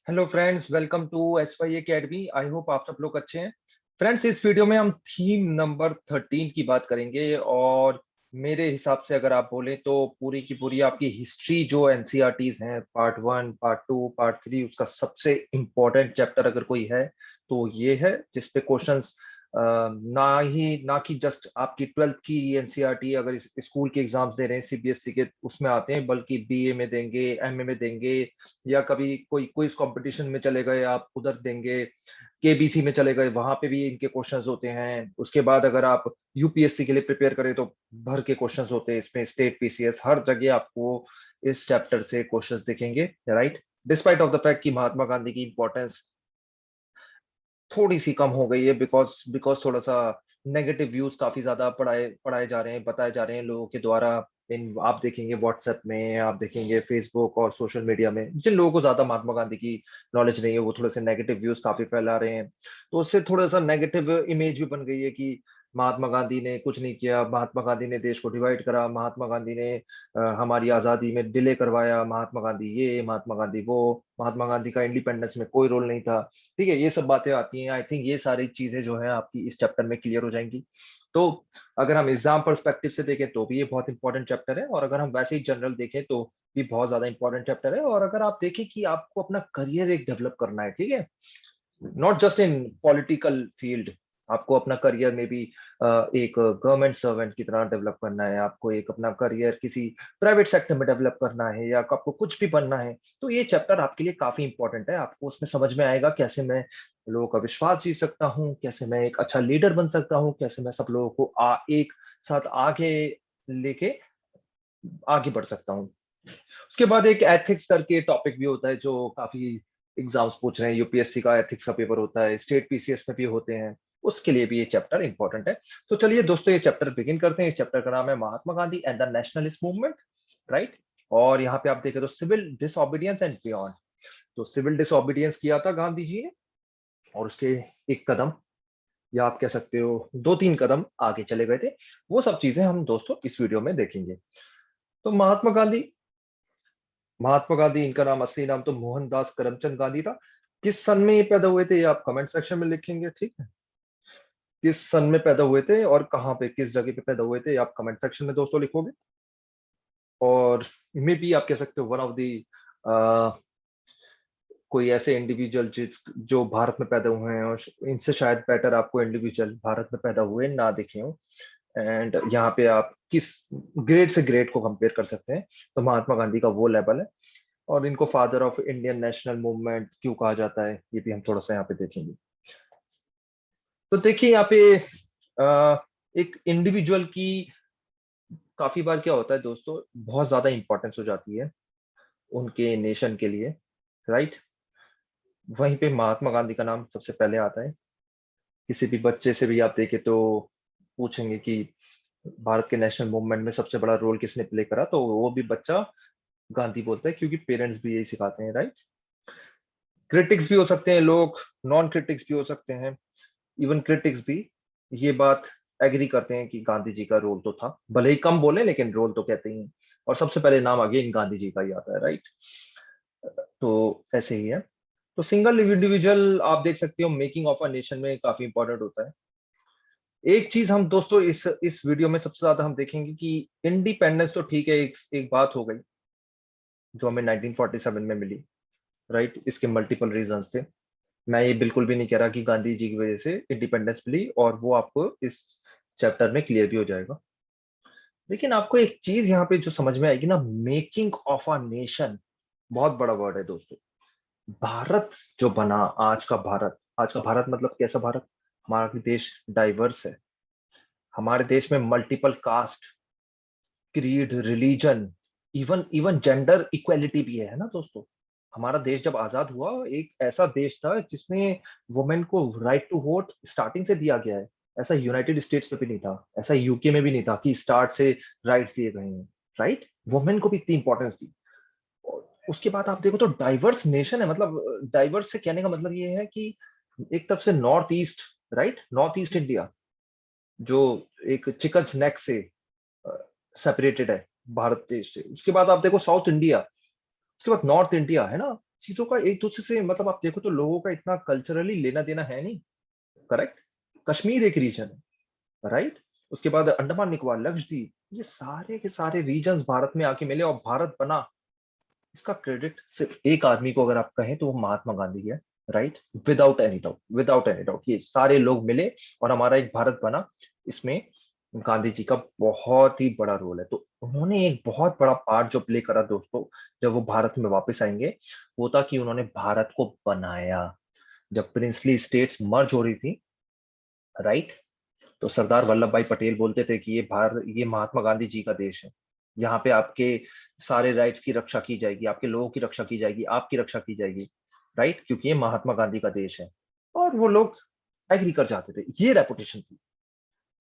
Hello friends, welcome to S Y academy. I hope आप सब लोग अच्छे हैं। फ्रेंड्स, इस वीडियो में हम थीम नंबर 13 की बात करेंगे और मेरे हिसाब से अगर आप बोलें तो पूरी की पूरी आपकी हिस्ट्री जो एनसीईआरटीज हैं, पार्ट 1, पार्ट 2, पार्ट 3, उसका सबसे इम्पोर्टेंट चैप्टर अगर कोई है तो ये है, जिसपे क्वेश्चंस ना कि जस्ट आपकी 12th की एनसीईआरटी अगर स्कूल के एग्जाम्स दे रहे हैं सीबीएसई के उसमें आते हैं, बल्कि बीए में देंगे, एमए में देंगे, या कभी कोई क्विज कंपटीशन में चले गए आप उधर देंगे, केबीसी में चले गए वहां पे भी इनके क्वेश्चंस होते हैं। उसके बाद अगर आप यूपीएससी के लिए प्रिपेयर करें तो भर के क्वेश्चंस होते हैं इसमें, स्टेट पीसीएस हर जगह आपको इस चैप्टर से क्वेश्चंस दिखेंगे, right. Despite of the fact कि महात्मा गांधी की इंपॉर्टेंस थोड़ी सी कम हो गई है, बिकॉज बिकॉज थोड़ा सा नेगेटिव व्यूज काफी ज्यादा पढ़ाए पढ़ाए जा रहे हैं, बताए जा रहे हैं लोगों के द्वारा। इन आप देखेंगे व्हाट्सएप में, आप देखेंगे फेसबुक और सोशल मीडिया में, जिन लोगों को ज्यादा महात्मा गांधी की नॉलेज नहीं है वो थोड़े से नेगेटिव व्यूज काफी फैला रहे हैं। तो उससे थोड़ा सा नेगेटिव इमेज भी बन गई है कि महात्मा गांधी ने कुछ नहीं किया, महात्मा गांधी ने देश को डिवाइड करा, महात्मा गांधी ने हमारी आजादी में डिले करवाया, महात्मा गांधी ये, महात्मा गांधी वो, महात्मा गांधी का इंडिपेंडेंस में कोई रोल नहीं था। ठीक है, ये सब बातें आती हैं। आई थिंक ये सारी चीजें जो है आपकी इस चैप्टर में क्लियर हो जाएंगी। तो अगर हम एग्जाम परस्पेक्टिव से देखें तो भी ये बहुत इंपॉर्टेंट चैप्टर है, और अगर हम वैसे ही जनरल देखें तो भी बहुत ज्यादा इंपॉर्टेंट चैप्टर है। और अगर आप देखें कि आपको अपना करियर एक डेवलप करना है, ठीक है, not just in political field, आपको अपना करियर में भी एक गवर्नमेंट सर्वेंट की तरह डेवलप करना है, आपको एक अपना करियर किसी प्राइवेट सेक्टर में डेवलप करना है, या आपको कुछ भी बनना है, तो ये चैप्टर आपके लिए काफी इंपॉर्टेंट है। आपको उसमें समझ में आएगा कैसे मैं लोगों का विश्वास जीत सकता हूँ, कैसे मैं एक अच्छा लीडर बन सकता हूँ, कैसे मैं सब लोगों को एक साथ आगे लेके आगे बढ़ सकता हूँ। उसके बाद एक एथिक्स करके टॉपिक भी होता है जो काफी एग्जाम्स पूछ रहे हैं, यूपीएससी का एथिक्स का पेपर होता है, स्टेट पीसीएस में भी होते हैं, उसके लिए भी ये चैप्टर इंपॉर्टेंट है। तो चलिए दोस्तों, ये चैप्टर बिगिन करते हैं। इस चैप्टर का नाम है Mahatma Gandhi and the nationalist movement, right. और यहाँ पे आप देखें तो सिविल डिसओबीडियंस एंड बियॉन्ड। तो सिविल डिसओबीडियंस किया था गांधी जी ने, और उसके एक कदम, या आप कह सकते हो 2-3 कदम आगे चले गए थे। वो सब चीजें हम दोस्तों इस वीडियो में देखेंगे। तो महात्मा गांधी, इनका नाम असली नाम तो मोहनदास करमचंद गांधी था। किस सन में ये पैदा हुए थे ये आप कमेंट सेक्शन में लिखेंगे, ठीक है। किस सन में पैदा हुए थे और कहाँ पे, किस जगह पे पैदा हुए थे, ये आप कमेंट सेक्शन में दोस्तों लिखोगे। और मे बी आप कह सकते हो वन ऑफ दी कोई ऐसे इंडिविजुअल जो भारत में पैदा हुए हैं, और इनसे शायद बेटर आपको इंडिविजुअल भारत में पैदा हुए ना दिखे हो। एंड यहाँ पे आप किस ग्रेड से ग्रेड को कंपेयर कर सकते हैं, तो महात्मा गांधी का वो लेवल है। और इनको father of Indian national movement क्यों कहा जाता है ये भी हम थोड़ा सा यहाँ पे देखेंगे। तो देखिए यहाँ पे एक इंडिविजुअल की काफी बार क्या होता है दोस्तों, बहुत ज्यादा इंपॉर्टेंस हो जाती है उनके नेशन के लिए, राइट। वहीं पे महात्मा गांधी का नाम सबसे पहले आता है। किसी भी बच्चे से भी आप देखें तो पूछेंगे कि भारत के नेशनल मूवमेंट में सबसे बड़ा रोल किसने प्ले करा, तो वो भी बच्चा गांधी बोलता है, क्योंकि पेरेंट्स भी यही सिखाते हैं, राइट। क्रिटिक्स भी हो सकते हैं लोग, नॉन क्रिटिक्स भी हो सकते हैं, इवन क्रिटिक्स भी ये बात एग्री करते हैं कि गांधी जी का रोल तो था, भले ही कम बोले लेकिन रोल तो कहते ही हैं। और सबसे पहले नाम आगे इन गांधी जी का ही आता है, राइट। तो ऐसे ही है। तो सिंगल इंडिविजुअल आप देख सकते हो मेकिंग ऑफ अ नेशन में काफी इंपॉर्टेंट होता है। एक चीज हम दोस्तों इस वीडियो में सबसे ज्यादा हम देखेंगे कि इंडिपेंडेंस तो ठीक है, एक बात हो गई जो हमें 1947 में मिली, राइट। इसके मल्टीपल रीजंस थे। मैं ये बिल्कुल भी नहीं कह रहा कि गांधी जी की वजह से इंडिपेंडेंस मिली, और वो आपको इस चैप्टर में क्लियर भी हो जाएगा। लेकिन आपको एक चीज यहाँ पे जो समझ में आएगी ना, मेकिंग ऑफ अ नेशन, बहुत बड़ा वर्ड है दोस्तों। भारत जो बना, आज का भारत मतलब कैसा भारत, हमारा देश डाइवर्स है। हमारे देश में multiple caste, creed, religion, even even gender equality भी है ना दोस्तों। हमारा देश जब आजाद हुआ एक ऐसा देश था जिसमें वुमेन को राइट टू वोट स्टार्टिंग से दिया गया है। ऐसा यूनाइटेड स्टेट्स में भी नहीं था, ऐसा यूके में भी नहीं था कि स्टार्ट से राइट्स दिए गए हैं, राइट। वुमेन को भी इतनी इंपॉर्टेंस दी। और उसके बाद आप देखो तो डाइवर्स नेशन है, मतलब डाइवर्स से कहने का मतलब ये है कि एक तरफ से north east, right, north east India जो एक चिकन नेक से सेपरेटेड है भारत देश से। उसके बाद आप देखो साउथ इंडिया, उसके बाद नॉर्थ इंडिया है ना, चीजों का एक दूसरे से मतलब आप देखो तो लोगों का इतना कल्चरली लेना देना है नहीं। करेक्ट। कश्मीर एक रीजन है, राइट। उसके बाद अंडमान निकोबार, लक्षद्वीप, ये सारे के सारे रीजन्स भारत में आके मिले और भारत बना। इसका क्रेडिट सिर्फ एक आदमी को अगर आप कहें तो वो महात्मा गांधी है, right. Without any doubt, without any doubt, ये सारे लोग मिले और हमारा एक भारत बना। इसमें गांधी जी का बहुत ही बड़ा रोल है। तो उन्होंने एक बहुत बड़ा पार्ट जो प्ले करा दोस्तों, जब वो भारत में वापस आएंगे, वो था कि उन्होंने भारत को बनाया। जब प्रिंसली स्टेट्स मर्ज हो रही थी, राइट, तो सरदार वल्लभ भाई पटेल बोलते थे कि ये महात्मा गांधी जी का देश है। यहाँ पे आपके सारे राइट्स की रक्षा की जाएगी, आपके लोगों की रक्षा की जाएगी, आपकी रक्षा की जाएगी, राइट, क्योंकि ये महात्मा गांधी का देश है। और वो लोग एग्री कर जाते थे। ये रेपुटेशन थी।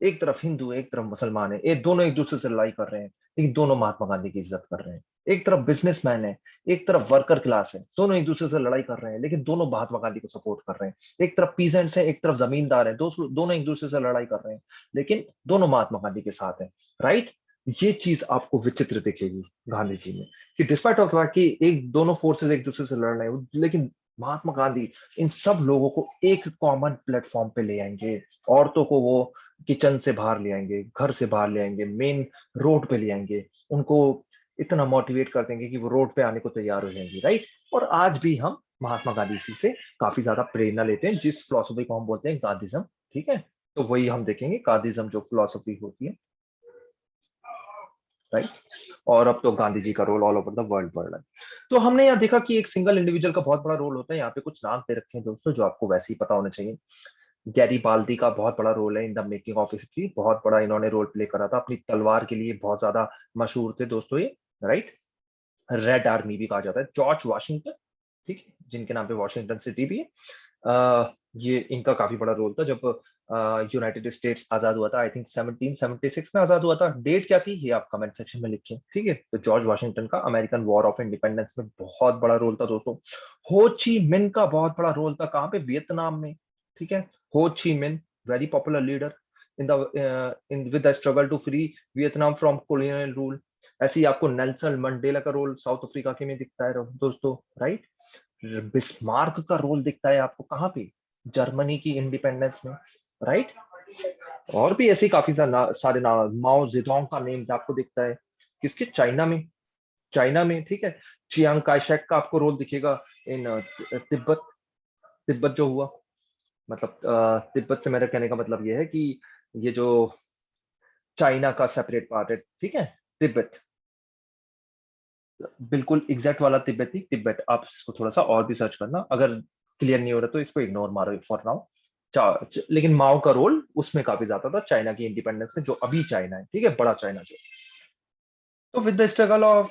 एक तरफ हिंदू है, एक तरफ मुसलमान है, ये दोनों एक दूसरे से लड़ाई कर रहे हैं, लेकिन दोनों महात्मा गांधी की इज्जत कर रहे हैं। एक तरफ बिजनेसमैन है, एक तरफ वर्कर क्लास है, दोनों एक दूसरे से लड़ाई कर रहे हैं, लेकिन दोनों महात्मा गांधी को सपोर्ट कर रहे हैं। एक तरफ पीजेंट्स है, एक तरफ जमींदार है, दोनों एक दूसरे से लड़ाई कर रहे हैं, लेकिन दोनों महात्मा गांधी के साथ हैं, राइट। ये चीज आपको विचित्र दिखेगी गांधी जी में, कि डिस्पाइट ऑफ कि एक दोनों फोर्सेस एक दूसरे से लड़ रहे हैं, लेकिन महात्मा गांधी इन सब लोगों को एक कॉमन प्लेटफॉर्म पे ले आएंगे। औरतों को वो किचन से बाहर ले आएंगे, घर से बाहर ले आएंगे, मेन रोड पे ले आएंगे, उनको इतना मोटिवेट कर देंगे कि वो रोड पे आने को तैयार हो जाएंगी, राइट। और आज भी हम महात्मा गांधी जी से काफी ज्यादा प्रेरणा लेते हैं, जिस फिलोसफी को हम बोलते हैं गांधीज्म, ठीक है। तो वही हम देखेंगे, गांधीज्म जो फिलोसफी होती है, राइट। और अब तो गांधी जी का role all over the world बढ़ रहा है। तो हमने यहाँ देखा कि एक सिंगल इंडिविजुअल का बहुत बड़ा रोल होता है। यहाँ पे कुछ नाम दे रखे हैं दोस्तों, जो आपको वैसे ही पता होना चाहिए। गैरी बाल्दी का बहुत बड़ा रोल है in the making of history. बहुत बड़ा इन्होंने रोल प्ले करा था, अपनी तलवार के लिए बहुत ज्यादा मशहूर थे दोस्तों ये, राइट। रेड आर्मी भी कहा जाता है। जॉर्ज वाशिंगटन, ठीक है, जिनके नाम पे वॉशिंगटन सिटी भी है। ये इनका काफी बड़ा रोल था जब यूनाइटेड स्टेट्स आजाद हुआ था। आई थिंक 1776 में आजाद हुआ था। डेट क्या थी ये आप कमेंट सेक्शन में लिखिए, ठीक है। तो जॉर्ज वाशिंगटन का अमेरिकन वॉर ऑफ इंडिपेंडेंस में बहुत बड़ा रोल था दोस्तों। हो ची मिन का बहुत बड़ा रोल था, कहाँ पे, वियतनाम में, ठीक है। Ho Chi Minh, very popular leader in the in with the struggle to free Vietnam from colonial rule. ऐसे ही आपको नेल्सन मंडेला का रोल साउथ अफ्रीका के में दिखता है दोस्तों, राइट। बिस्मार्क का रोल दिखता है आपको कहाँ पे, जर्मनी की इंडिपेंडेंस में, राइट। और भी ऐसे काफी सारे नाम, माओ जेडोंग का नेम आपको दिखता है किसके, चाइना में, चाइना में, ठीक है। चियांग काय शेक का आपको रोल दिखेगा इन तिब्बत, तिब्बत जो हुआ, मतलब तिब्बत से मेरा कहने का मतलब यह है कि ये जो चाइना का सेपरेट पार्ट है, ठीक है, तिब्बत, बिल्कुल एग्जैक्ट वाला तिब्बती तिब्बत। आप इसको थोड़ा सा और भी सर्च करना, अगर क्लियर नहीं हो रहा तो इसको इग्नोर मारो फॉर नाउ। लेकिन माओ का रोल उसमें काफी ज्यादा था, चाइना की इंडिपेंडेंस में, जो अभी चाइना है, ठीक है, बड़ा चाइना जो। तो with the struggle of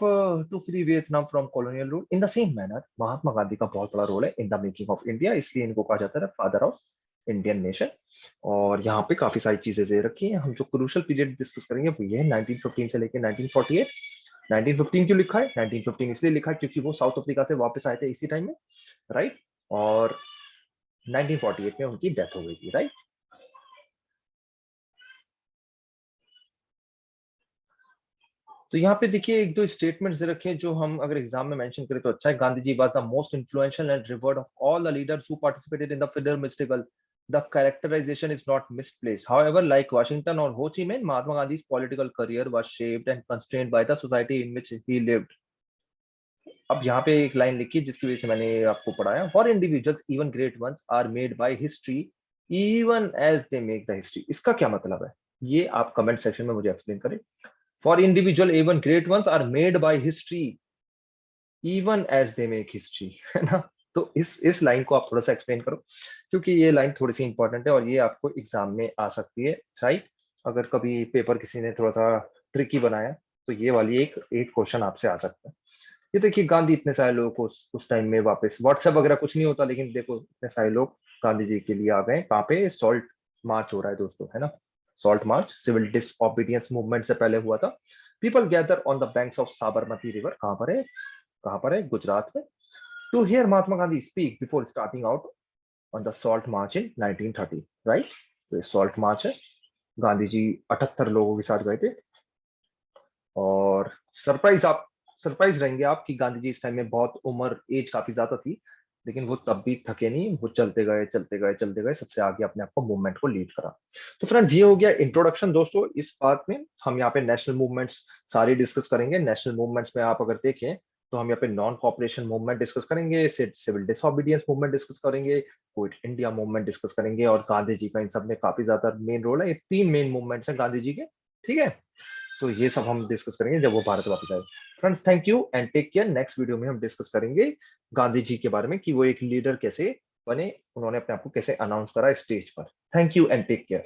to free Vietnam from colonial rule, in the same manner Mahatma Gandhi का बहुत बड़ा रोल है in the making of India, इसलिए इनको कहा जाता है फादर ऑफ इंडियन नेशन। और यहाँ पे काफी सारी चीजें दे रखी हैं। हम जो क्रूशियल पीरियड डिस्कस करेंगे वो ये है 1915 से लेकर 1948। 1915 क्यों लिखा है, 1915 इसलिए लिखा है क्योंकि वो साउथ अफ्रीका से वापस आए थे इसी टाइम में, राइट। और 1948 में उनकी डेथ हो गई थी, राइट। तो यहाँ पे देखिए एक दो स्टेटमेंट्स दे रखे हैं जो हम अगर एग्जाम में मेंशन करें तो अच्छा है। Gandhi ji was the most influential and revered of all the leaders who participated in the freedom struggle. The characterization is not misplaced. However, like Washington or Ho Chi Minh, Mahatma Gandhi's political career was shaped and constrained by the society in which he lived. अब यहाँ पे एक line लिखी जिसकी वजह से मैंने आपको पढ़ाया, for individuals even great ones are made by history even as they make the history. इसका क्या मतलब है, ये आप कमेंट सेक्शन में मुझे एक्सप्लेन करें। For individual even great ones are made by history even as they make history, है ना। तो इस लाइन को आप थोड़ा सा एक्सप्लेन करो, क्योंकि ये लाइन थोड़ी सी इंपॉर्टेंट है और ये आपको एग्जाम में आ सकती है, राइट। अगर कभी पेपर किसी ने थोड़ा सा ट्रिकी बनाया तो ये वाली एक एक क्वेश्चन आपसे आ सकता है। ये देखिए गांधी इतने सारे लोगों को उस टाइम में वापस, व्हाट्सएप वगैरह कुछ नहीं होता, लेकिन देखो इतने सारे लोग गांधी जी के लिए आ गए। कहाँ पे, सॉल्ट मार्च हो रहा है दोस्तों, है ना। Salt march civil disobedience movement से पहले हुआ था। People gather on the banks of Sabarmati river, कहाँ पर है, कहाँ पर है, गुजरात में, to hear Mahatma Gandhi speak before starting out on the salt march in 1930, right. तो सॉल्ट मार्च है, गांधी जी 78 लोगों के साथ गए थे। और सरप्राइज आप सरप्राइज रहेंगे आप कि गांधी जी इस टाइम में बहुत उम्र एज काफी ज्यादा थी, लेकिन वो तब भी थके नहीं, वो चलते गए चलते गए चलते गए, सबसे आगे अपने आप को मूवमेंट को लीड करा। तो फ्रेंड्स ये हो गया इंट्रोडक्शन दोस्तों। इस बात में हम यहाँ पे नेशनल मूवमेंट्स सारी डिस्कस करेंगे। नेशनल मूवमेंट्स में आप अगर देखें तो हम यहाँ पे नॉन कॉपरेशन मूवमेंट डिस्कस करेंगे, सिविल डिसोबीडियंस मूवमेंट डिस्कस करेंगे, क्विट इंडिया मूवमेंट डिस्कस करेंगे, और गांधी जी का इन सब में काफी ज्यादा मेन रोल है। ये 3 मेन मूवमेंट्स हैं गांधी जी के, ठीक है। तो ये सब हम डिस्कस करेंगे जब वो भारत वापस आए। Friends thank you and take care. Next video में हम डिस्कस करेंगे गांधी जी के बारे में कि वो एक लीडर कैसे बने, उन्होंने अपने आप को कैसे अनाउंस करा स्टेज पर। Thank you and take care.